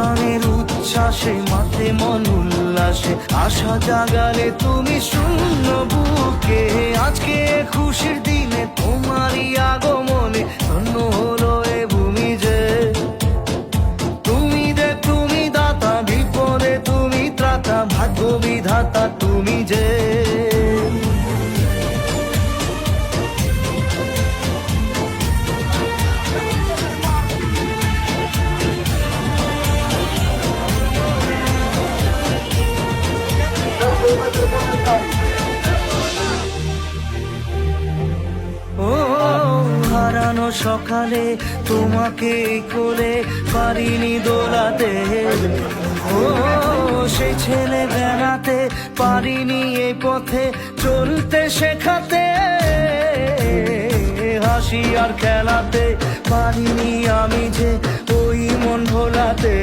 প্রাণের উচ্ছ্বাসে মাতে মন উল্লাসে আশা জাগালে তুমি শূন্য বুকে। আজকে খুশির দিনে তোমারই আগমনে ধন্য হলো এ ভূমি যে। তুমি দাতা, বিপদে তুমি ত্রাতা, ভাগ্য বিধাতা তুমি যে। ও হারানো সকালে তোমাকে কোলে পারিনি দোলাতে, ও সেই ছেলে বেড়াতে পারিনি এই পথে চলতে শেখাতে, হাসি আর খেলাতে পারিনি আমি যে ওই মন ভোলাতে।